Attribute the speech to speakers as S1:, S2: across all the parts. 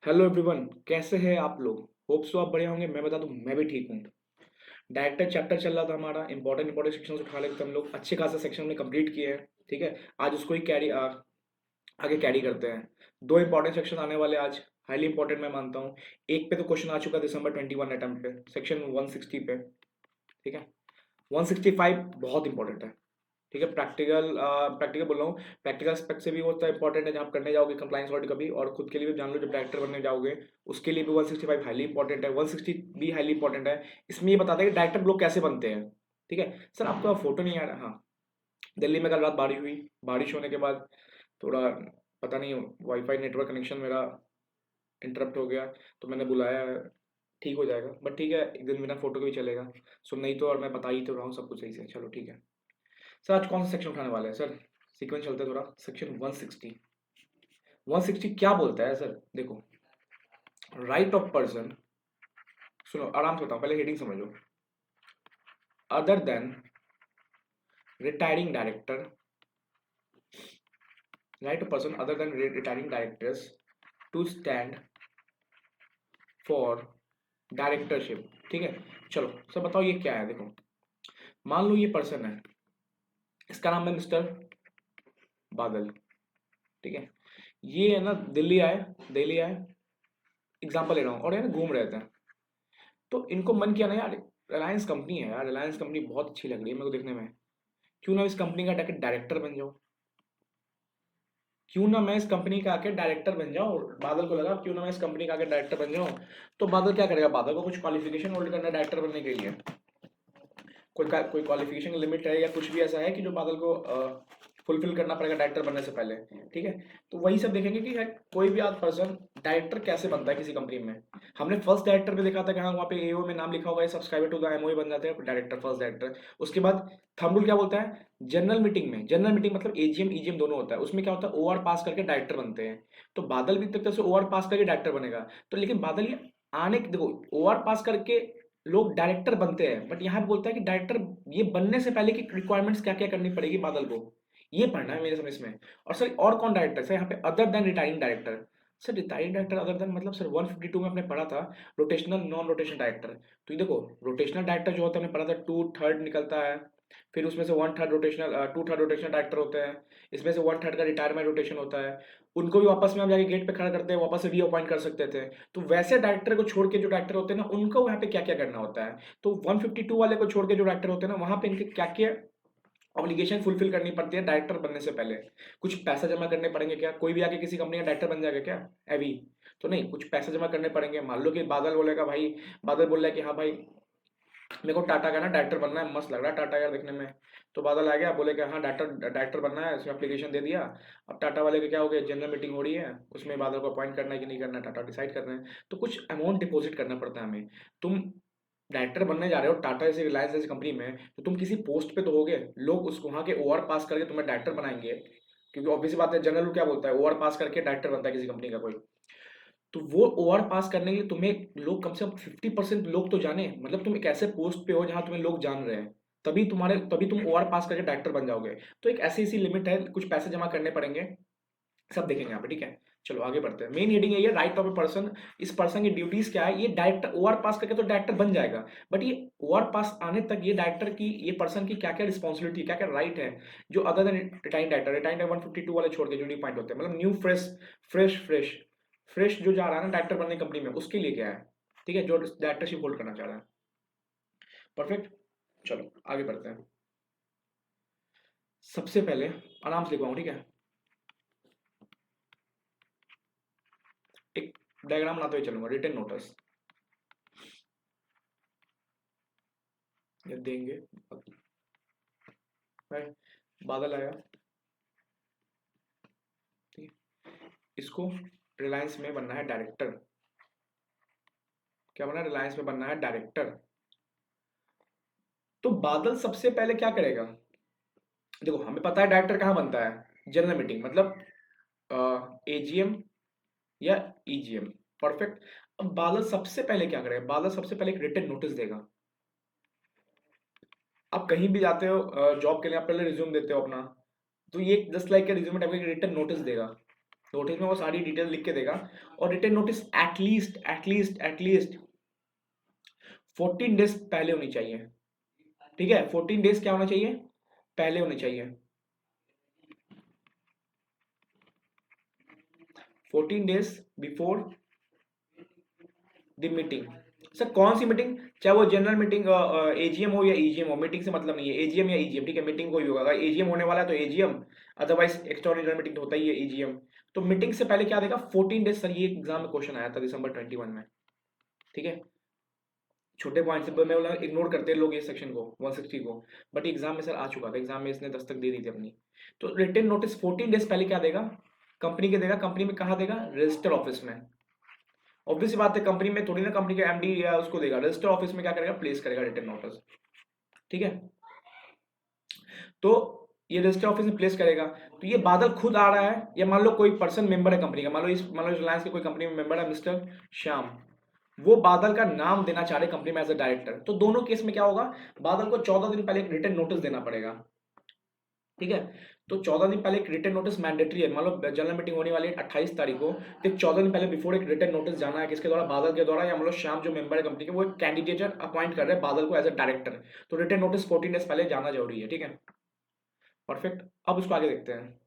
S1: Hello everyone, कैसे हैं आप लोग। होप सो आप बढ़िया होंगे। मैं बता दूं, मैं भी ठीक हूँ। डायरेक्टर चैप्टर चल रहा था हमारा। इंपॉर्टेंट सेक्शंस उठा लेते हम लोग। अच्छे खासा सेक्शन में कंप्लीट किए हैं। ठीक है, आज उसको ही आगे कैरी करते हैं। दो इंपॉर्टेंट सेक्शन आने वाले आज, हाईली इंपॉर्टेंट मैं मानता हूँ। एक पे तो क्वेश्चन आ चुका December 21 अटेम्प्ट पे, सेक्शन 160 पे। ठीक है, 165 बहुत इंपॉर्टेंट है। ठीक है, प्रैक्टिकल बोल रहा हूँ। प्रैक्टिकल एस्पेक्ट से भी वो तो इंपॉर्टेंट है जहाँ आप करने जाओगे कंप्लाइंस ऑडिट कभी, और खुद के लिए भी जान लो जब डायरेक्टर बनने जाओगे उसके लिए भी 165 हाईली इंपॉर्टेंट है, 160 भी हाईली इंपॉर्टेंट है। इसमें ये बताता है कि डायरेक्टर लोग कैसे बनते हैं। ठीक है सर, आपका फोटो नहीं आ रहा। हाँ, दिल्ली में कल रात बारिश हुई। बारिश होने के बाद थोड़ा पता नहीं, वाईफाई नेटवर्क कनेक्शन मेरा इंटरप्ट हो गया, तो मैंने बुलाया है। ठीक हो जाएगा, बट ठीक है, एक दिन बिना फोटो के भी चलेगा। सो नहीं तो, और मैं बता ही तो रहा हूँ सब कुछ सही से। चलो ठीक है सर, आज कौन सा सेक्शन उठाने वाले हैं सर। सीक्वेंस चलते हैं थोड़ा। सेक्शन 160। 160 क्या बोलता है सर, देखो। राइट ऑफ पर्सन, सुनो आराम से बताओ, पहले हेडिंग समझ लो। Other than retiring director, right of person other than retiring directors to stand for directorship. ठीक है, चलो सर बताओ ये क्या है। देखो, मान लो ये पर्सन है, इसका नाम है मिस्टर बादल। ठीक है, ये है ना, दिल्ली आए, एग्जाम्पल ले रहा हूँ, और ये ना घूम रहे थे। तो इनको मन किया ना यार, रिलायंस कंपनी है यार, रिलायंस कंपनी बहुत अच्छी लग रही है मेरे को देखने में। क्यों ना इस कंपनी का डायरेक्टर बन जाओ। क्यों ना मैं इस कंपनी का आके डायरेक्टर बन जाऊं। बादल को लगा क्यों ना मैं इस कंपनी का आके डायरेक्टर बन जाऊं। तो बादल क्या करेगा, बादल को कुछ क्वालिफिकेशन होल्ड करना है डायरेक्टर बनने के लिए। कोई क्वालिफिकेशन लिमिट है या कुछ भी ऐसा है कि जो बादल को फुलफिल करना पड़ेगा डायरेक्टर बनने से पहले। ठीक है, तो वही सब देखेंगे कि यार कोई भी आद पर्सन डायरेक्टर कैसे बनता है किसी कंपनी में। हमने फर्स्ट डायरेक्टर पे देखा था कि हाँ, वहाँ पे एओ में नाम लिखा होगा, सब्सक्राइबर टू द एमओए बन जाते हैं डायरेक्टर, फर्स्ट डायरेक्टर। उसके बाद थंब रूल क्या बोलता है, जनरल मीटिंग मतलब एजीएम ईजीएम दोनों होता है, उसमें क्या होता है, ओआर पास करके डायरेक्टर बनते हैं। तो बादल भी तक से ओआर पास करके डायरेक्टर बनेगा। तो लेकिन बादल ये देखो, ओआर पास करके लोग डायरेक्टर बनते हैं, बट यहाँ पे बोलता है कि डायरेक्टर ये बनने से पहले की रिक्वायरमेंट्स क्या क्या करनी पड़ेगी बादल को, ये पढ़ना है मेरे समझ में। और सर और कौन डायरेक्टर सर यहाँ पे, other than retiring director. Sir retiring director other than मतलब सर 152 में हमने पढ़ा था रोटेशनल नॉन रोटेशनल डायरेक्टर। तो ये देखो, रोटेशनल डायरेक्टर जो होता है हमने पढ़ा था 2/3 निकलता है, फिर उसमें से 1/3 रोटेशनल, 2/3 रोटेशनल डायरेक्टर होते हैं। इसमें से 1/3 का रिटायरमेंट रोटेशन होता है। उनको भी वापस में हम जाके गेट पे खड़ा करते हैं, वापस से रीअपॉइंट कर सकते थे। तो वैसे डायरेक्टर को छोड़ के जो डायरेक्टर होते हैं ना, उनको वहाँ पे क्या क्या करना होता है। तो 152 वाले को छोड़ के जो डायरेक्टर होते हैं ना, वहाँ पे इनके क्या क्या ऑब्लिगेशन फुलफिल करनी पड़ती है डायरेक्टर बनने से पहले। कुछ पैसा जमा करने पड़ेंगे क्या, कोई भी आके किसी कंपनी का डायरेक्टर बन जाएगा क्या अभी। तो नहीं, कुछ पैसे जमा करने पड़ेंगे। मान लो कि बादल बोलेगा भाई, बादल बोल रहा है कि हाँ भाई, मेरे को टाटा का ना डायरेक्टर बनना है, मस्त लग रहा है टाटा यार देखने में। तो बादल आ गया, बोले कि हाँ डायरेक्टर डायरेक्टर बनना है, उसमें एप्लीकेशन दे दिया। अब टाटा वाले के क्या हो गया, जनरल मीटिंग हो रही है, उसमें बादल को अपॉइंट करना है कि नहीं करना है, टाटा डिसाइड कर रहे हैं। तो कुछ अमाउंट डिपॉजिट करना पड़ता है हमें। तुम डायरेक्टर बनने जा रहे हो टाटा जैसे, रिलायंस जैसी कंपनी में, तो तुम किसी पोस्ट पे तो होगे, लोग उसको वहाँ के ओआर पास करके तुम्हें डायरेक्टर बनाएंगे। क्योंकि ऑब्वियस बात है, जनरल क्या बोलता है, ओआर पास करके डायरेक्टर बनता है किसी कंपनी का कोई। तो वो ओआर पास करने के लिए तुम्हें लोग कम से कम 50% लोग तो जाने, मतलब तुम एक ऐसे पोस्ट पे हो जहाँ तुम्हें लोग जान रहे हैं, तभी तुम ओआर पास करके डायरेक्टर बन जाओगे। तो एक ऐसी ऐसी लिमिट है, कुछ पैसे जमा करने पड़ेंगे, सब देखेंगे यहाँ पे। ठीक है, चलो आगे बढ़ते हैं। मेन हेडिंग है ये, राइट ऑफ ए पर्सन। इस पर्सन की ड्यूटीज क्या है, ये डायरेक्टर ओआर पास करके तो डायरेक्टर बन जाएगा, बट ये ओआर पास आने तक ये डायरेक्टर की, ये पर्सन की क्या क्या रिस्पॉन्सिबिलिटी, क्या क्या राइट है, जो अदर देन रिटाइंड 152 वाले छोड़ के जो न्यू पॉइंट होते हैं, मतलब न्यू फ्रेश फ्रेश जो जा रहा है ना डायरेक्टर बनने कंपनी में, उसके लिए क्या है। ठीक है, जो डायरेक्टरशिप होल्ड करना चाह रहा है। परफेक्ट, चलो आगे बढ़ते हैं। सबसे पहले आराम से लिखवाऊँ, ठीक है। एक डायग्राम बनाते हुए चलूंगा, रिटन नोटिस ये देंगे। भाई बादल आया, ठीक है, इसको रिलायंस में बनना है डायरेक्टर। क्या बनना है, रिलायंस में बनना है डायरेक्टर। तो बादल सबसे पहले क्या करेगा, देखो हमें पता है डायरेक्टर कहाँ बनता है, जनरल मीटिंग मतलब एजीएम या ईजीएम। परफेक्ट। अब बादल सबसे पहले क्या करेगा, बादल सबसे पहले एक रिटन नोटिस देगा। आप कहीं भी जाते हो जॉब के लिए, आप पहले रिज्यूम देते हो अपना, तो ये जस्ट लाइक रिज्यूम टाइप का रिटन नोटिस देगा। नोटिस में वो सारी डिटेल लिख के देगा। और रिटन नोटिस एटलीस्ट 14 डेज पहले होनी चाहिए। ठीक है, 14 डेज क्या होना चाहिए, पहले होनी चाहिए। 14 days before the meeting. Sir कौन सी मीटिंग, चाहे वो जनरल मीटिंग एजीएम हो या ईजीएम हो, मीटिंग से मतलब नहीं है, एजीएम या ईजीएम, ठीक है, मीटिंग कोई भी होगा, अगर एजीएम होने वाला है तो एजीएम, अदरवाइज एक्स्ट्राऑर्डिनरी मीटिंग तो होता ही है ईजीएम। तो मीटिंग से पहले क्या देगा, 14 डेज। सर ये एग्जाम में क्वेश्चन आया था दिसंबर 21 में, ठीक है। छोटे पॉइंट से मैं बोला इग्नोर करते हैं लोग ये सेक्शन को, 160 को, बट एग्जाम में सर आ चुका था, एग्जाम में इसने दस्तक दे दी थी अपनी। तो रिटन नोटिस 14 डेज पहले क्या देगा, कंपनी के देगा। कंपनी में कहाँ देगा, रजिस्टर ऑफिस में। ऑब्वियस बात है, कंपनी में थोड़ी ना कंपनी का एमडी या उसको देगा, रजिस्टर ऑफिस में क्या करेगा, प्लेस करेगा रिटन नोटिस, ठीक है। तो ये रजिस्टर ऑफिस में प्लेस करेगा। तो ये बादल खुद आ रहा है, या मान लो कोई पर्सन मेंबर है कंपनी का, मान लो रिलायंस के कोई कंपनी में मेंबर है मिस्टर श्याम, वो बादल का नाम देना चाह रहे कंपनी में एज अ डायरेक्टर। तो दोनों केस में क्या होगा, बादल को 14 दिन पहले एक रिटन नोटिस देना पड़ेगा, ठीक है। तो 14 दिन पहले एक रिटन नोटिस मैंडेटरी है। मान लो जनरल मीटिंग होने वाली है 28 तारीख को, तो 14 दिन पहले बिफोर एक रिटन नोटिस जाना है, किसके द्वारा, बादल के द्वारा, या मान लो श्याम जो मेंबर है कंपनी के, वो एक कैंडिडेट अपॉइंट कर रहे हैं बादल को एज अ डायरेक्टर। तो रिटन नोटिस 14 डेज पहले जाना जरूरी है, ठीक है। परफेक्ट। अब उसको आगे देखते हैं।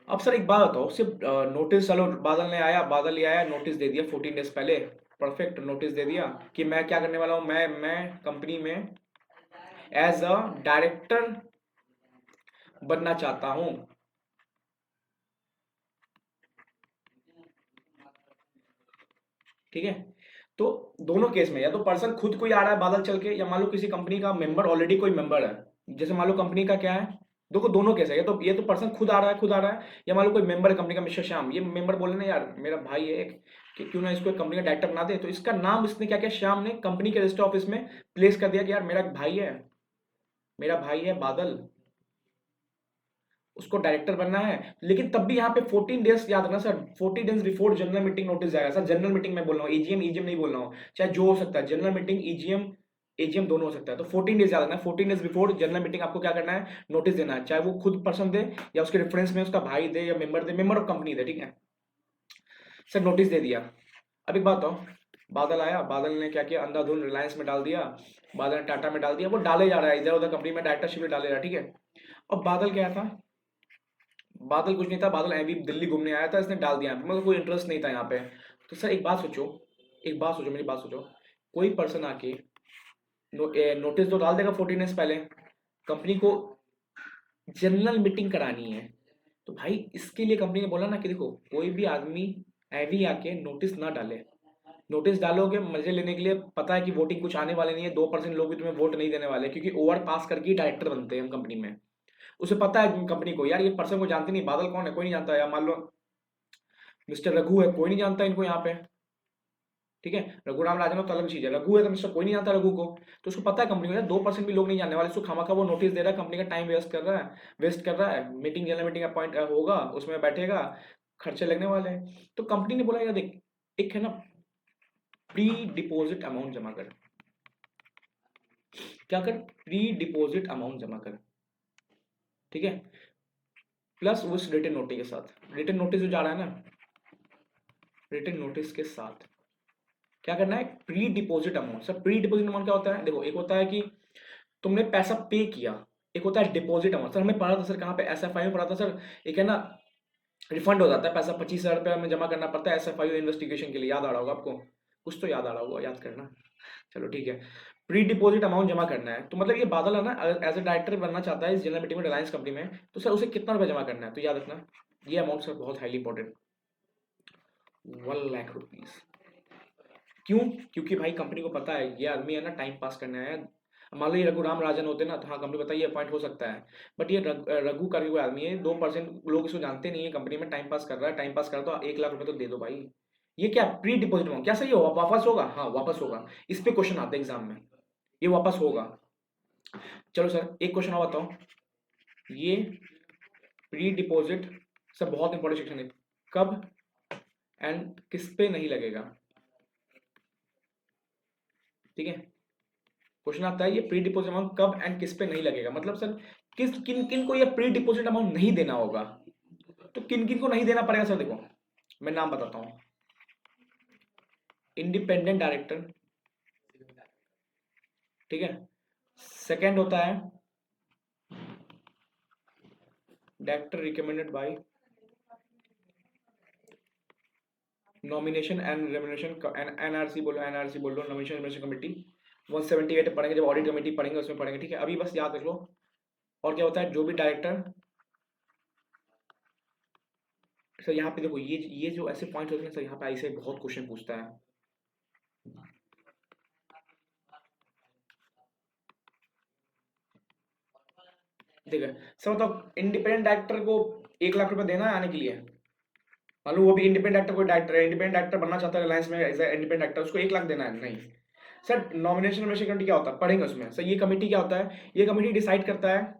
S1: अब सर एक बात बताओ, सिर्फ नोटिस, चलो बादल ने आया, बादल ले आया, नोटिस दे दिया 14 डेज पहले, परफेक्ट, नोटिस दे दिया कि मैं क्या करने वाला हूं, मैं कंपनी में एज अ डायरेक्टर बनना चाहता हूं, ठीक है। तो दोनों केस में या तो पर्सन खुद कोई आ रहा है बादल चल के, या मान लो किसी कंपनी का मेंबर ऑलरेडी कोई मेंबर है, जैसे मान लो कंपनी का क्या है, देखो दोनों केस है, ये तो पर्सन खुद आ रहा है, या मान लो कोई मेंबर है कंपनी का मिस्टर श्याम, ये मेंबर बोले ना यार मेरा भाई है एक, कि क्यों ना इसको एक कंपनी का डायरेक्टर बना दे। तो इसका नाम इसने क्या किया, श्याम ने कंपनी के रजिस्टर ऑफिस में प्लेस कर दिया कि यार मेरा एक भाई है, मेरा भाई है बादल, उसको डायरेक्टर बनना है। लेकिन तब भी यहाँ पे 14 डेज याद रखना sir, 40 days before general meeting notice जाएगा। सर जनरल मीटिंग में बोल रहा हूँ, ईजीएम ईजीएम नहीं बोल रहा हूँ, चाहे जो हो सकता है, जनरल मीटिंग ईजीएम एजीएम दोनों हो सकता है। तो 14 डेज याद रखना, 14 डेज बिफोर जनरल मीटिंग आपको क्या करना है, नोटिस देना है, चाहे वो खुद पर्सन दे, या उसके रेफरेंस में उसका भाई दे, या मेंबर दे, मेंबर ऑफ कंपनी दे, ठीक है। सर नोटिस दे दिया। अब एक बात हो, बादल आया, बादल ने क्या किया, अंधाधुंध रिलायंस में डाल दिया, बादल ने टाटा में डाल दिया, वो डाले जा रहा है इधर उधर कंपनी में, डायरेक्टरशिप में डाले जा रहा है, ठीक है। अब बादल क्या था, बादल कुछ नहीं था, बादल अभी दिल्ली घूमने आया था, इसने डाल दिया, मतलब कोई इंटरेस्ट नहीं था यहाँ पे। तो सर एक बात सोचो मेरी बात सोचो, कोई पर्सन आके नोटिस तो डाल देगा 14 डेज पहले, कंपनी को जनरल मीटिंग करानी है। तो भाई इसके लिए कंपनी ने बोला ना कि देखो कोई भी आदमी ऐवी आके नोटिस ना डाले। नोटिस डालोगे मजे लेने के लिए, पता है कि वोटिंग कुछ आने वाले नहीं है, 2% लोग भी तुम्हें वोट नहीं देने वाले, क्योंकि ओवर पास करके ही डायरेक्टर बनते हैं हम कंपनी में। उसे पता है कंपनी को, यार ये पर्सन को जानती नहीं, बादल कौन है कोई नहीं जानता, या मान लो मिस्टर रघु है, कोई नहीं जानता इनको यहाँ पे, ठीक है। रघुराम राजन हो तो अलग चीज है, रघु है तो मिस्टर कोई नहीं जानता रघु को। तो उसको पता है कंपनी को 2% भी लोग नहीं जानने वाले, उसको खामा का वो नोटिस दे रहा है, कंपनी का टाइम वेस्ट कर रहा है, मीटिंग जनरल मीटिंग अपॉइंट होगा, उसमें बैठेगा, खर्चे लगने वाले हैं। तो कंपनी ने बोला यार देख, एक है ना, प्री डिपॉजिट अमाउंट जमा कर, क्या कर, प्री डिपॉजिट अमाउंट जमा कर, ठीक है, प्लस उस रिटन नोटिस के साथ, रिटन नोटिस जो जा रहा है ना, रिटन नोटिस के साथ क्या करना है, pre deposit amount. Sir pre deposit amount क्या होता है, देखो एक होता है कि तुमने पैसा पे किया, एक होता है डिपॉजिट अमाउंट। सर हमें पढ़ा था सर, कहाँ पे, एसएफआई में पढ़ा था सर, एक है ना, रिफंड हो जाता है पैसा, 25,000 रुपया में जमा करना पड़ता है एसएफआई इन्वेस्टिगेशन के लिए, याद आ रहा होगा आपको, कुछ तो याद आ रहा होगा, याद करना। चलो ठीक है, प्री डिपॉजिट अमाउंट जमा करना है। तो मतलब ये बादल है ना, एज ए डायरेक्टर बनना चाहता है इस जनरल मीटिंग में रिलायंस कंपनी में, तो सर उसे कितना रुपया जमा करना है, तो याद रखना ये अमाउंट सर बहुत हाईली इंपॉर्टेंट, 1 लाख रुपीज। क्यों, क्योंकि भाई कंपनी को पता है ये आदमी है ना टाइम पास करने आया है। मान लो ये रघुराम राजन होते ना, तो हाँ कंपनी पता है ये अपॉइंट हो सकता है, बट ये रघु करके कोई आदमी है, 2% लोग इसको जानते नहीं है कंपनी में, टाइम पास कर रहा है, टाइम पास कर तो 1 लाख रुपए तो दे दो भाई। ये क्या प्री डिपॉजिट अमाउंट, क्या सही होगा, वापस होगा, हाँ वापस होगा, इस पे क्वेश्चन आते हैं एग्जाम में, ये वापस होगा। चलो सर एक क्वेश्चन और बताओ, ये प्री डिपॉजिट, सर बहुत इंपॉर्टेंट सेक्शन है, कब एंड किस पे नहीं लगेगा, ठीक है। क्वेश्चन आता है ये प्री डिपोजिट अमाउंट कब एंड किस पे नहीं लगेगा, मतलब सर किस किन किन को ये प्री डिपोजिट अमाउंट नहीं देना होगा, तो किन किन को नहीं देना पड़ेगा सर। देखो मैं नाम बताता हूँ, इंडिपेंडेंट डायरेक्टर, ठीक है। सेकंड होता है director recommended by nomination and remuneration, NRC बोलो, एनआरसी बोलो, नॉमिनेशन रेम्युनरेशन कमेटी 178 पढ़ेंगे जब ऑडिट कमेटी पढ़ेंगे उसमें पढ़ेंगे, ठीक है। अभी बस याद रख लो। और क्या होता है, जो भी डायरेक्टर, सर यहाँ पे देखो ये जो ऐसे पॉइंट होते हैं सर, यहाँ पे ऐसे बहुत क्वेश्चन पूछता है। देखिए सर मतलब इंडिपेंडेंट डायरेक्टर को 1 लाख रुपए देना है आने के लिए, मालूम वो भी इंडिपेंडेंट डायरेक्टर, कोई डायरेक्टर है इंडिपेंडेंट डायरेक्टर बनना चाहता है रिलायंस में एज इंडिपेंडेंट डायरेक्टर, उसको 1 लाख देना है, नहीं। सर नॉमिनेशन कमेटी क्या होता है, पढ़ेंगे उसमें सर। ये कमेटी क्या होता है, ये कमेटी डिसाइड करता है,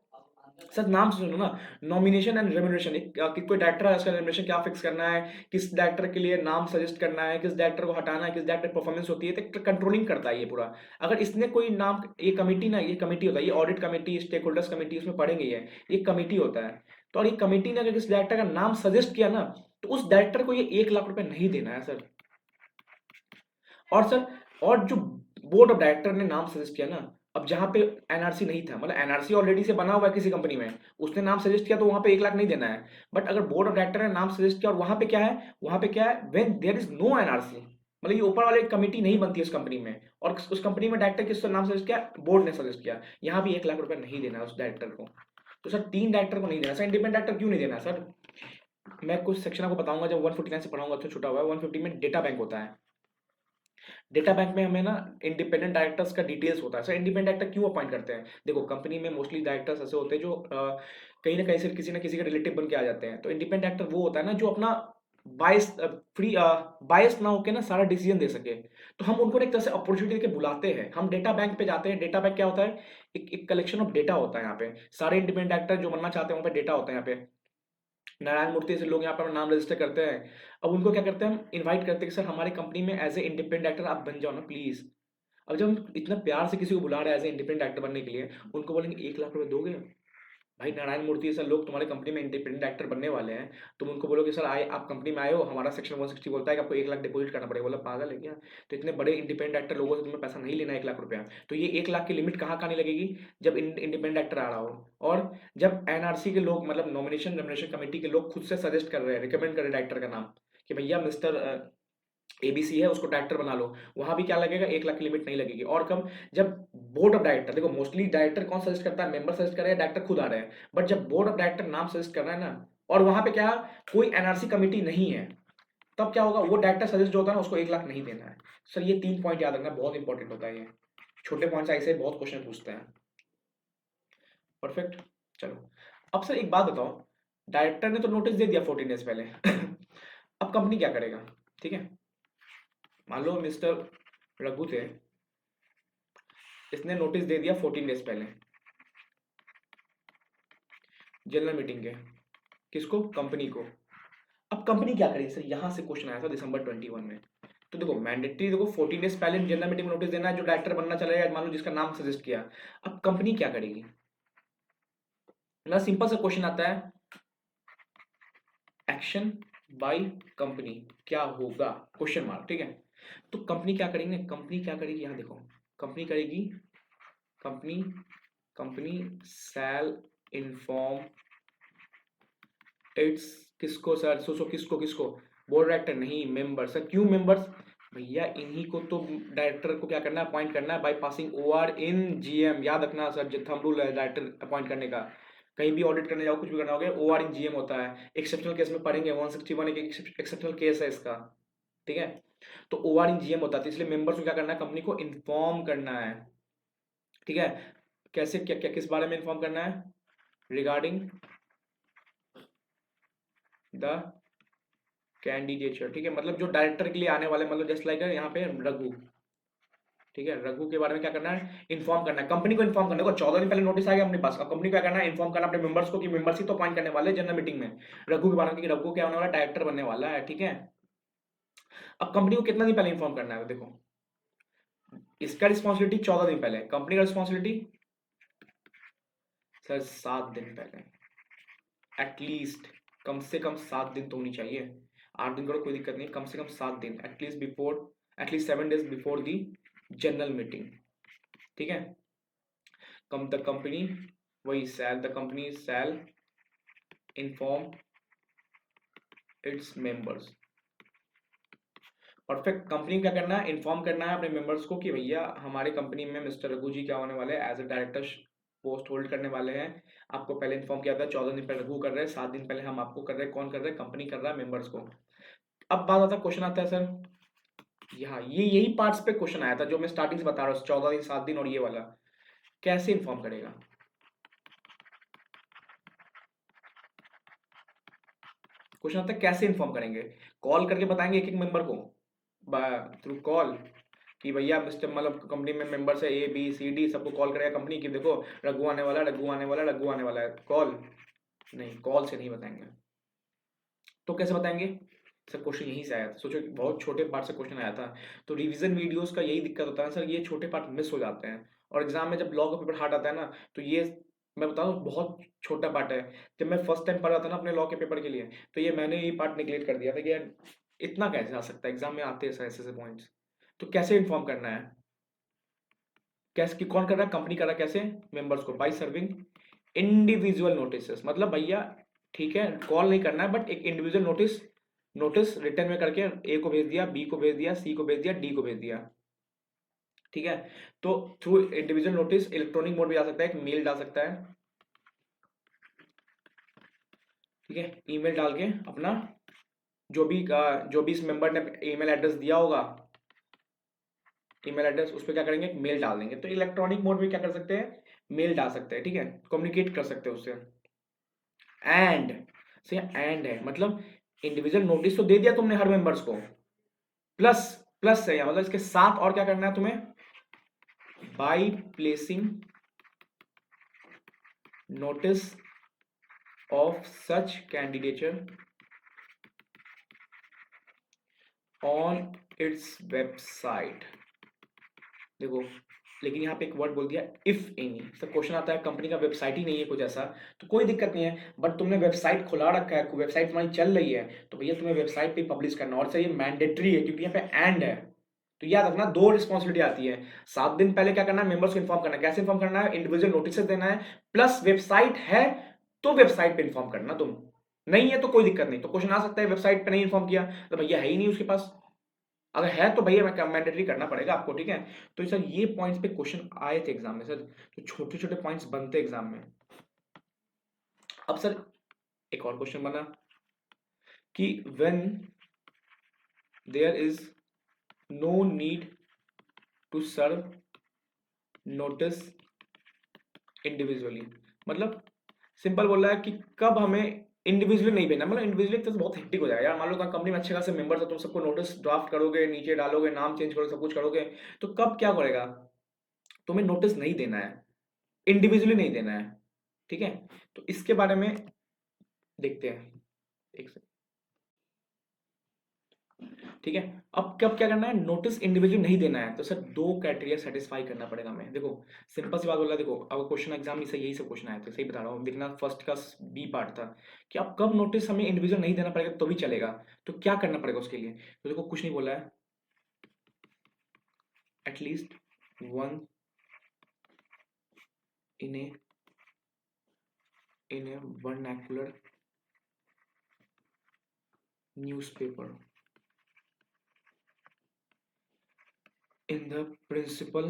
S1: सर नाम से सुनो ना, नॉमिनेशन एंड रेम्युनरेशन, कोई डायरेक्टर है उसका रेम्युनरेशन क्या फिक्स करना है, किस डायरेक्टर के लिए नाम सजेस्ट करना है, किस डायरेक्टर को हटाना है, किस डायरेक्टर परफॉर्मेंस होती है, तो कंट्रोलिंग करता है ये पूरा। अगर इसने कोई नाम, ये कमेटी ना, ये कमेटी होता है, ये audit committee, stakeholders committee, उसमें पढ़ेंगे ये कमेटी होता है। तो और ये कमेटी ने अगर किस डायरेक्टर का नाम सजेस्ट किया ना, तो उस डायरेक्टर को ये 1 लाख रुपए नहीं देना है सर। और सर, और जो बोर्ड ऑफ डायरेक्टर ने नाम सजेस्ट किया ना, अब जहां पे एनआरसी नहीं था, मतलब एनआरसी ऑलरेडी से बना हुआ है किसी कंपनी में, उसने नाम सजेस्ट किया तो वहां पे 1 लाख नहीं देना है। बट अगर बोर्ड ऑफ डायरेक्टर ने नाम सजेस्ट किया और वहां पे क्या है, वहां पे क्या है, when there is no NRC, मतलब ये ऊपर वाले कमेटी नहीं बनती है उस कंपनी में, और उस कंपनी में डायरेक्टर किसने नाम सजेस्ट किया, बोर्ड ने सजेस्ट किया, यहाँ भी 1 लाख रुपए नहीं देना है उस डायरेक्टर को। तो सर 3 डायरेक्टर को नहीं देना सर, इंडिपेंडेंट डायरेक्टर क्यों नहीं देना सर, मैं कुछ सेक्शन आपको बताऊंगा जब 149 से पढ़ाऊंगा, तो छूटा हुआ है 150 में डेटा बैंक होता है। डेटा बैंक में हमें ना इंडिपेंडेंट डायरेक्टर्स का डिटेल्स होता है। सर इंडिपेंडेंट डायरेक्टर क्यों अपॉइंट करते हैं, देखो कंपनी में मोस्टली डायरेक्टर्स ऐसे होते हैं जो कहीं ना कहीं से किसी ना किसी के रिलेटिव बन के आ जाते हैं। तो इंडिपेंडेंट डायरेक्टर वो होता है ना जो अपना बायस फ्री बायस ना होकर ना सारा डिसीजन दे सके। तो हम उनको ना एक तरह से अपॉर्चुनिटी देके बुलाते हैं, हम डेटा बैंक पे जाते हैं। डेटा बैंक क्या होता है, एक कलेक्शन ऑफ डेटा होता है। यहाँ पे सारे इंडिपेंडेंट डायरेक्टर जो बनना चाहते हैं वहाँ पे डेटा होता है। यहाँ पे नारायण मूर्ति से लोग यहाँ पर नाम रजिस्टर करते हैं। अब उनको क्या करते हैं, हम इनवाइट करते हैं कि सर हमारे कंपनी में एज ए इंडिपेंडेंट डायरेक्टर आप बन जाओ ना प्लीज। अब जब हम इतना प्यार से किसी को बुला रहे हैं एज ए इंडिपेंडेंट डायरेक्टर बनने के लिए, उनको बोलेंगे 1 लाख रुपए दोगे, भाई नारायण मूर्ति सर लोग तुम्हारे कंपनी में इंडिपेंडेंट डायरेक्टर बनने वाले हैं, तुम उनको बोलो कि सर आए आप कंपनी में आए हो, हमारा सेक्शन 160 बोलता है कि आपको 1 लाख डिपॉजिट करना पड़ेगा। बोला पागल है क्या, तो इतने बड़े इंडिपेंडेंट डायरेक्टर लोगों से तुम्हें पैसा नहीं लेना 1 लाख रुपया। तो ये 1 लाख की लिमिट कहाँ कहाँ नहीं लगेगी, जब इंडिपेंडेंट डायरेक्टर आ रहा हो, और जब एनआरसी के लोग मतलब नॉमिनेशन रेम्युनरेशन कमेटी के लोग खुद से सजेस्ट कर रहे हैं, रिकमेंड कर रहे हैं डायरेक्टर का नाम कि भैया मिस्टर एबीसी है उसको डायरेक्टर बना लो, वहां भी क्या लगेगा, 1 लाख की लिमिट नहीं लगेगी। और कम, जब बोर्ड ऑफ डायरेक्टर, देखो मोस्टली डायरेक्टर कौन सजेस्ट करता है, मेंबर सजेस्ट कर रहे हैं, डायरेक्टर खुद आ रहे हैं। बट जब बोर्ड ऑफ डायरेक्टर नाम सजेस्ट कर रहा है ना, और वहां पे क्या कोई एनआरसी कमेटी नहीं है, तब क्या होगा, वो डायरेक्टर सजेस्ट जो होता है ना उसको 1 लाख नहीं देना है। सर ये 3 पॉइंट याद रखना, बहुत इंपॉर्टेंट होता है ये, छोटे पॉइंट ऐसे बहुत क्वेश्चन पूछते हैं। परफेक्ट। चलो अब सर एक बात बताओ, डायरेक्टर ने तो नोटिस दे दिया 14 डेज पहले अब कंपनी क्या करेगा, ठीक है। मान लो मिस्टर रघु थे, इसने नोटिस दे दिया 14 डेज पहले जनरल मीटिंग के, किसको, कंपनी को। अब कंपनी क्या करेगी सर, यहां से क्वेश्चन आया था दिसंबर 21 में। तो देखो मैंडेटरी, देखो 14 डेज पहले जनरल मीटिंग में नोटिस देना है जो डायरेक्टर बनना चलेगा, मान लो जिसका नाम सजेस्ट किया। अब कंपनी क्या करेगी, ना सिंपल सा क्वेश्चन आता है, एक्शन बाय कंपनी क्या होगा, क्वेश्चन मार्क, ठीक है। तो कंपनी क्या करेगी, कंपनी क्या करेगी, यहां देखो, कंपनी करेगी, company company shall inform it's, किसको सर, सो किसको किसको, बोर्ड डायरेक्टर नहीं, मेंबर। सर क्यों मेंबर्स, भैया इन्हीं को तो डायरेक्टर को क्या करना है, अपॉइंट करना है by passing OR in GM, याद रखना सर, जो थंब रूल है डायरेक्टर अपॉइंट करने का। कहीं भी ऑडिट करने जाओ, कुछ भी करना होगा, ओआर इन जीएम होता है। एक्सेप्शनल केस में पढ़ेंगे 161 एक एक्सेप्शनल केस है इसका, ठीक है। तो ओआर इन जीएम होता है, तो इसलिए मेंबर्स को क्या करना है, कंपनी को इन्फॉर्म करना है, ठीक है। कैसे, क्या क्या किस बारे में इन्फॉर्म करना है, रिगार्डिंग द कैंडिडेचर, ठीक है। मतलब जो डायरेक्टर के लिए आने वाले, मतलब जस्ट लाइक यहाँ पे रघु, ठीक है, रघु के बारे में क्या करना है, इन्फॉर्म करना है, कंपनी को इन्फॉर्म करने को। 14 दिन पहले नोटिस आ गया अपने पास, अब कंपनी को क्या करना है, इन्फॉर्म करना अपने मेंबर्स को कि मेंबर्स ही तो अपॉइंट करने वाले जनरल मीटिंग में रघु के बारे में, कि रघु क्या होने वाला, डायरेक्टर बनने वाला है, ठीक है। अब कंपनी को कितना दिन पहले इन्फॉर्म करना है, देखो इसका रिस्पॉन्सिबिलिटी 14 दिन पहले, कंपनी का रिस्पॉन्सिबिलिटी सर 7 दिन पहले, एटलीस्ट कम से कम 7 दिन तो होनी चाहिए। 8 दिन करो कोई दिक्कत नहीं, कम से कम 7 दिन, at least before, at least 7 days before the general meeting, ठीक है। कम द कंपनी, वही shall the company shall inform its members. Perfect, company क्या करना है, इन्फॉर्म करना है अपने मेंबर्स को कि भैया हमारे कंपनी में मिस्टर रघु जी क्या होने वाले हैं, as a director post hold करने वाले हैं। आपको पहले इन्फॉर्म किया था, 14 दिन पहले रघु कर रहे हैं, 7 दिन पहले हम आपको कर रहे हैं। कौन कर रहे हैं, कंपनी कर रहा है मेंबर्स को। अब बात आता है, क्वेश्चन आता है सर यहाँ ये यही पार्ट्स पे क्वेश्चन आया था जो मैं स्टार्टिंग से बता रहा हूँ, 14 दिन 7 दिन और ये वाला कैसे इन्फॉर्म करेगा। क्वेश्चन आता है कैसे इन्फॉर्म करेंगे, कॉल करके बताएंगे एक एक मेंबर को थ्रू कॉल कि भैया मिस्टर, मतलब कंपनी में मेंबर्स है ए बी सी डी, सबको कॉल करेगा कंपनी की देखो रघु आने वाला है, रघु आने वाला है, रघु आने वाला है, कॉल नहीं, कॉल से नहीं बताएंगे। तो कैसे बताएंगे सर, क्वेश्चन यहीं से आया था, सोचो बहुत छोटे पार्ट से क्वेश्चन आया था। तो रिवीजन वीडियोस का यही दिक्कत होता है सर, ये छोटे पार्ट मिस हो जाते हैं और एग्जाम में जब लॉ का पेपर हार्ड आता है ना, तो ये मैं बता दूं बहुत छोटा पार्ट है। जब मैं फर्स्ट टाइम पढ़ रहा था ना अपने लॉ के पेपर के लिए, तो ये मैंने ये पार्ट निगलेक्ट कर दिया था कि यार इतना कैसे आ सकता है, एग्जाम में आते हैं ऐसे ऐसे पॉइंट्स। तो कैसे इन्फॉर्म करना है, कैसे कि कौन कर रहा है, कंपनी कर रहा है, कैसे मेंबर्स को, बाय सर्विंग इंडिविजुअल नोटिस। मतलब भैया ठीक है कॉल नहीं करना है, बट एक इंडिविजुअल नोटिस, नोटिस रिटर्न में करके ए को भेज दिया, बी को भेज दिया, सी को भेज दिया, डी को भेज दिया, ठीक है। तो through individual notice electronic mode भी आ सकता है, एक मेल डाल सकता है, ठीक है। ईमेल डाल के अपना जो भी इस मेंबर ने ईमेल एड्रेस दिया होगा, ईमेल एड्रेस उस पर क्या करेंगे, मेल डाल देंगे। तो इलेक्ट्रॉनिक मोड में क्या कर सकते हैं, मेल डाल सकते हैं, ठीक है, कम्युनिकेट कर सकते हैं उससे। एंड से एंड है मतलब इंडिविजुअल नोटिस तो दे दिया तुमने हर मेंबर्स को, प्लस प्लस है मतलब इसके साथ और क्या करना है तुम्हें, by placing notice of such candidature on its website. देखो लेकिन यहाँ पे एक वर्ड बोल दिया इफ एनी, सर क्वेश्चन आता है कंपनी का वेबसाइट ही नहीं है कुछ ऐसा, तो कोई दिक्कत नहीं है, बट तुमने वेबसाइट खुला रखा है, वेबसाइट तुम्हारी चल रही है, तो भैया तुम्हें वेबसाइट पे पब्लिश करना, और सर ये मैंडेटरी है क्योंकि यहाँ पे एंड है। तो याद रखना दो रिस्पॉन्सिबिलिटी आती है, 7 दिन पहले क्या करना है, मेंबर्स को इन्फॉर्म करना है, कैसे इन्फॉर्म करना है, इंडिविजुअल नोटिस देना है, प्लस वेबसाइट है तो वेबसाइट पे इन्फॉर्म करना, तुम नहीं है तो कोई दिक्कत नहीं। तो क्वेश्चन आ सकता है वेबसाइट पे नहीं इन्फॉर्म किया तो भैया है ही नहीं उसके पास, अगर है तो भैया मैंडेटरी करना पड़ेगा आपको, ठीक है। तो सर ये पॉइंट्स पे क्वेश्चन आए थे एग्जाम में सर, तो छोटे छोटे पॉइंट्स बनते एग्जाम में। अब सर एक और क्वेश्चन बना कि when there is no need to serve notice individually, मतलब सिंपल बोल रहा है कि कब हमें इंडिविजुअली नहीं भेजना, मतलब इंडिविजुअली तो बहुत हेक्टिक हो जाएगा यार। मान लो कंपनी में अच्छे खासे मेंबर्स है, तुम सबको नोटिस ड्राफ्ट करोगे, नीचे डालोगे, नाम चेंज करोगे, सब कुछ करोगे, तो कब क्या करेगा, तुम्हें नोटिस नहीं देना है, इंडिविजुअली नहीं देना है, ठीक है। तो इसके बारे में देखते हैं एक सेकंड, ठीक है। अब कब क्या करना है, नोटिस इंडिविजुअल नहीं देना है, तो सर दो क्राइटेरिया सेटिस्फाई करना पड़ेगा हमें। देखो सिंपल सी बात बोला, देखो अब क्वेश्चन एग्जाम में से यही सब क्वेश्चन आए थे, सही बता रहा हूँ, देखना फर्स्ट का बी पार्ट था कि अब कब नोटिस हमें इंडिविजुअल नहीं देना पड़ेगा तो भी चलेगा, तो क्या करना पड़ेगा उसके लिए। तो देखो कुछ नहीं बोला है, at least one in A vernacular newspaper in the principal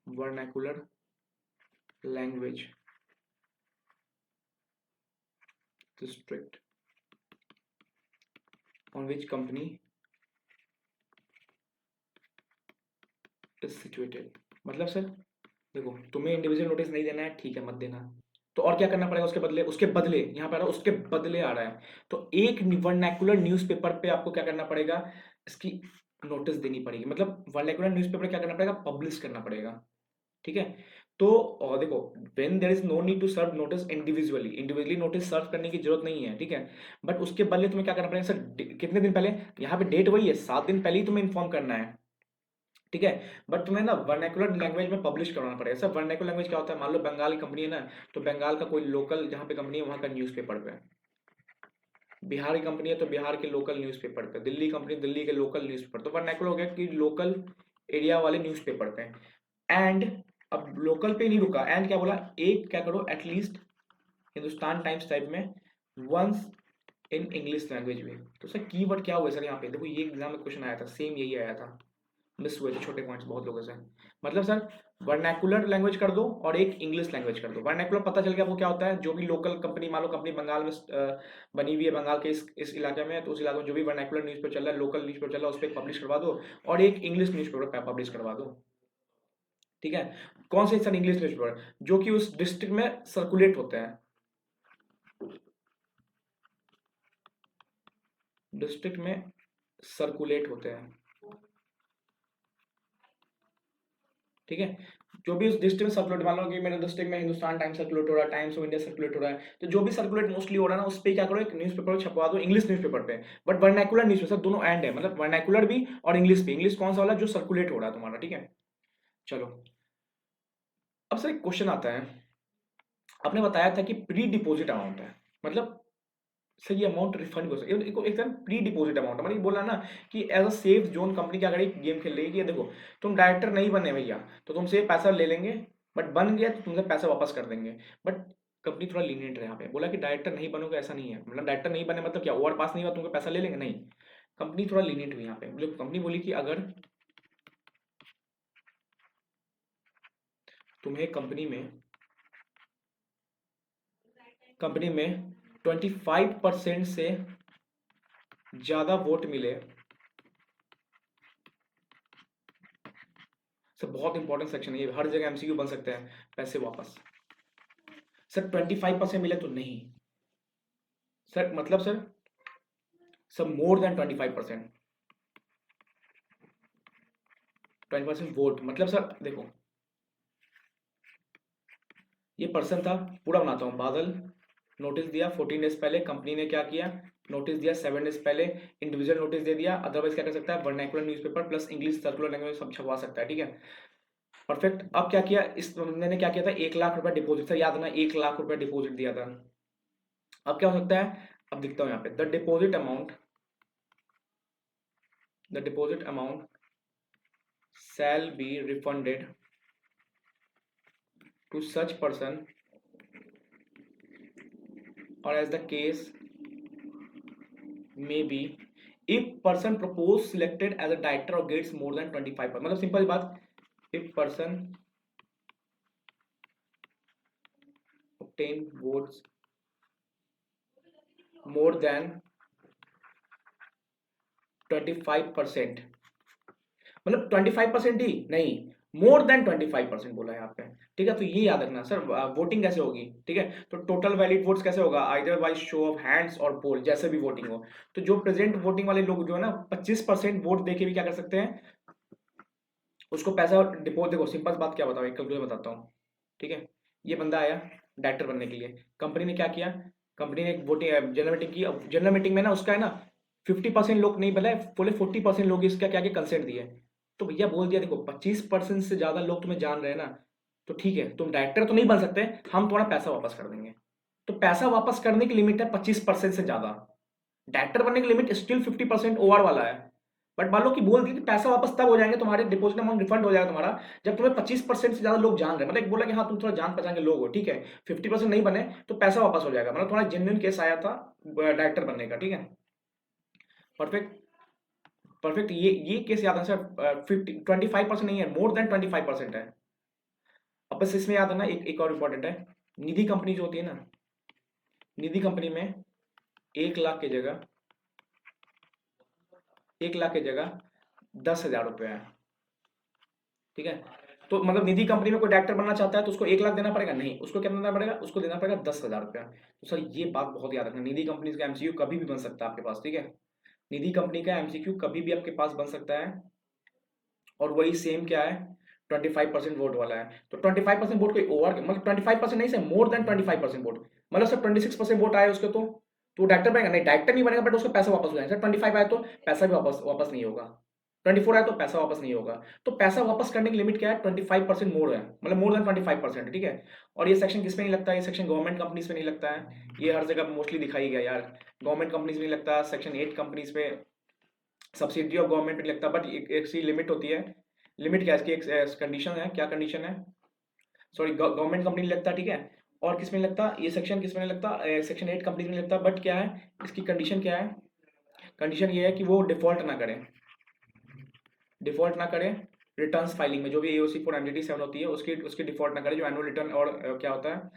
S1: vernacular language district on which company is situated। मतलब सर देखो तुम्हें इंडिविजुअल नोटिस नहीं देना है, ठीक है मत देना, तो और क्या करना पड़ेगा उसके बदले, उसके बदले यहाँ पे आ रहा है, उसके बदले आ रहा है, तो एक वर्नाकुलर न्यूज़पेपर पे आपको क्या करना पड़ेगा, इसकी नोटिस देनी पड़ेगी, मतलब वर्नाकुलर न्यूज़पेपर क्या करना पड़ेगा, पब्लिश करना पड़ेगा, ठीक है। तो देखो, when there is no need to serve notice individually notice serve करने की जरूरत नहीं है, ठीक है। बट उसके बदले तुम्हें क्या करना पड़ेगा सर, कितने दिन पहले, यहाँ पे डेट वही है, 7 दिन पहले ही तुम्हें इन्फॉर्म करना है, ठीक है। बट तुम्हें ना वर्नाकुलर लैंग्वेज में पब्लिश करवाना पड़ेगा सर। वर्नाकुलर लैंग्वेज क्या होता है, मान लो बंगाल की कंपनी है ना, तो बंगाल का कोई लोकल जहाँ पे कंपनी है वहाँ का न्यूज़पेपर पे, बिहार की कंपनी है तो बिहार के लोकल न्यूज़पेपर पे, दिल्ली कंपनी दिल्ली के लोकल न्यूज़पेपर, तो वर्नाकुलर हो गया कि लोकल एरिया वाले न्यूज़पेपर पे। एंड अब लोकल पे नहीं रुका, एंड क्या बोला, एक क्या करो एटलीस्ट हिंदुस्तान टाइम्स टाइप में वंस इन इंग्लिश लैंग्वेज में। तो सर कीवर्ड क्या हुआ सर यहाँ पे, देखो ये एग्जाम में क्वेश्चन आया था, सेम यही आया था, मिस हुए थे छोटे पॉइंट्स बहुत लोगों से। मतलब सर वर्नाकुलर लैंग्वेज कर दो और एक इंग्लिश लैंग्वेज कर दो। वर्नाकुलर पता चल गया आपको क्या होता है, जो भी लोकल कंपनी, मान लो कंपनी बंगाल में बनी हुई है, बंगाल के इस इलाके में, तो उस इलाके में जो भी वर्नाकुलर न्यूज़ पेपर चल रहा है, लोकल न्यूज़ पेपर चल रहा है, उस पर पब्लिश करवा दो, और एक इंग्लिश न्यूज़ पेपर पब्लिश करवा दो, ठीक है। कौन से सर, इंग्लिश न्यूज़ पेपर जो कि उस डिस्ट्रिक्ट में सर्कुलेट होते हैं, डिस्ट्रिक्ट में सर्कुलेट होते हैं, ठीक है। जो भी उस डिस्ट्रिक्ट में सर्कुलेट, मान लो कि मेरे डिस्ट्रिक्ट में हिंदुस्तान टाइम्स सर्कुलेट हो रहा है, टाइम्स ऑफ इंडिया सर्कुलेट हो रहा है, तो जो भी सर्कुलेट मोस्टली हो रहा है ना, उस पे क्या करो, एक न्यूज़पेपर छपवा दो इंग्लिश न्यूज़पेपर पे। बट वर्नाकुलर न्यूज़पेपर सर दोनों एंड है, मतलब वर्नाकुलर भी और इंग्लिश भी। इंग्लिश कौन सा वाला जो सर्कुलेट हो रहा है तुम्हारा, ठीक है। चलो, अब सर एक क्वेश्चन आता है, आपने बताया था कि प्री डिपॉजिट अमाउंट है, मतलब सर ये अमाउंट रिफंड हो सकता है, एक तरह प्री डिपॉजिट अमाउंट, मतलब ये बोला ना कि as a safe zone company क्या करेगी, गेम खेल रही है कि ये देखो तुम डायरेक्टर नहीं बने भैया तो तुमसे पैसा ले लेंगे, बट बन गया तो तुमसे पैसा वापस कर देंगे। बट कंपनी थोड़ा लीनियंट है यहाँ पे, बोला कि डायरेक्टर नहीं बनोगे ऐसा नहीं है, मतलब डायरेक्टर नहीं बने मतलब क्या ओवर पास नहीं हुआ तुमको पैसा ले लेंगे, नहीं। कंपनी थोड़ा लीनियंट हुई यहाँ पे, मतलब कंपनी बोली कि अगर तुम्हें कंपनी में 25% से ज्यादा वोट मिले, सर बहुत इंपॉर्टेंट सेक्शन है ये, हर जगह एमसीक्यू बन सकते हैं, पैसे वापस। सर 25% मिले तो नहीं, सर मतलब सर मोर देन 25%, 20% वोट, मतलब सर देखो ये पर्सन था, पूरा बनाता हूँ, बादल नोटिस दिया 14 डेज पहले, कंपनी ने क्या किया, नोटिस दिया 7 डेज पहले, इंडिविजुअल नोटिस दे दिया, अदरवाइज क्या कर सकता है, vernacular newspaper plus English circular language सब छपवा सकता है, ठीक है। परफेक्ट। अब क्या किया, इस बंदे ने क्या किया था, 1 लाख रुपया डिपॉजिट, सर याद ना 1 लाख रुपया डिपॉजिट दिया था। अब क्या हो सकता है, अब दिखता हूँ यहाँ पे, the deposit amount shall be refunded to such person or as the case may be if person proposed selected as a director or gets more than 25%, मतलब सिंपल बात, if person obtain votes more than 25%, मतलब 25% ही नहीं, more than 25% बोला है यहाँ पे, ठीक है। तो ये याद रखना सर, वोटिंग कैसे होगी, ठीक है। तो टोटल वैलिड वोट्स कैसे होगा, either bye show off hands और पोल, जैसे भी वोटिंग हो। तो जो प्रेजेंट वोटिंग वाले लोग जो है ना 25% वोट देके भी क्या कर सकते हैं, उसको पैसा डिपोज, देखो सिंपल बात क्या बताओ, एक कैलकुलेटर बताता हूँ, ठीक है। ये बंदा आया डायरेक्टर बनने के लिए, कंपनी ने क्या किया, कंपनी ने एक वोटिंग जनरल मीटिंग की, अब जनरल मीटिंग में ना उसका है ना 50% लोग नहीं बोले, बोले 40% लोग इसका क्या क्या कंसेंट दिए। तो भैया बोल दिया देखो 25% से ज्यादा लोग तुम्हें जान रहे हैं ना, तो ठीक है तुम डायरेक्टर तो नहीं बन सकते, हम तुम्हारा पैसा वापस कर देंगे। तो पैसा वापस करने की लिमिट है 25% से ज्यादा, डायरेक्टर बनने की लिमिट स्टिल 50% ओवर वाला है। बट मान लो कि बोल दी कि पैसा वापस तब हो जाएंगे, तुम्हारे डिपॉजिट अमाउंट रिफंड हो जाएगा तुम्हारा, जब तुम्हें 25% से ज्यादा लोग जान रहे हैं, मतलब एक बोला कि हाँ तुम थोड़ा जान पहचान के लोग हो, ठीक है, 50% नहीं बने तो पैसा वापस हो जाएगा, मतलब तुम्हारा जेन्युइन केस आया था डायरेक्टर बनने का, ठीक है। परफेक्ट। परफेक्ट, ये केस याद है सर, 25% नहीं है, मोर देन 25% है। अब बस इसमें याद है ना, एक और इंपॉर्टेंट है, निधि कंपनी जो होती है ना, निधि कंपनी में 1 लाख की जगह 10,000 रुपये है, ठीक है। तो मतलब निधि कंपनी में कोई डायरेक्टर बनना चाहता है तो उसको 1 लाख देना पड़ेगा, नहीं, उसको क्या देना पड़ेगा, उसको देना पड़ेगा 10,000 रुपया। तो सर ये बात बहुत याद रखना, निधि कंपनी का एमसीक्यू कभी भी बन सकता है आपके पास, ठीक है। निधि कंपनी का एमसीक्यू कभी भी आपके पास बन सकता है, और वही सेम क्या है, 25% वोट वाला है, तो 25% वोट कोई ओवर मतलब 25% नहीं से मोर देन 25% वोट, मतलब सर 26% वोट आए उसके तो डायरेक्टर बनेगा नहीं, डायरेक्टर नहीं बनेगा बट उसका पैसा वापस हो जाएगा सर। 25 आए तो पैसा भी वापस वापस नहीं होगा, 24 आए तो पैसा वापस नहीं होगा। तो पैसा वापस करने की लिमिट क्या है, 25% मोर है, मतलब मोर देन 25%, ठीक है। और ये सेक्शन किस पे नहीं लगता है, ये सेक्शन गवर्नमेंट कंपनीज पे नहीं लगता है, ये हर जगह मोस्टली दिखाई गया यार। गवर्नमेंट कंपनीज में नहीं लगता, सेक्शन 8 कंपनीज पे, सब्सिडी ऑफ गवर्नमेंट पे नहीं लगता, बट एक सी लिमिट होती है। लिमिट क्या है इसकी, एक कंडीशन है, क्या कंडीशन है, सॉरी गवर्नमेंट कंपनी नहीं लगता, ठीक है। और किस में नहीं लगता, ये सेक्शन किस में नहीं लगता, सेक्शन 8 कंपनी में नहीं लगता, बट क्या है इसकी कंडीशन क्या है, कंडीशन ये है कि वो डिफॉल्ट ना करें, डिफॉल्ट ना करें रिटर्न्स फाइलिंग में, जो भी एओसी फॉर एनडीटी 7 होती है उसकी उसकी डिफॉल्ट ना करें, जो एनुअल रिटर्न और क्या होता है,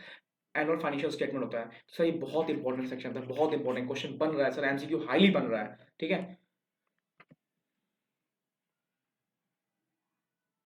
S1: एनुअल फाइनेंशियल स्टेटमेंट होता है। सर ये बहुत इंपॉर्टेंट सेक्शन था, बहुत इंपॉर्टेंट क्वेश्चन बन रहा है सर, एमसीक्यू हाईली बन रहा है, ठीक है।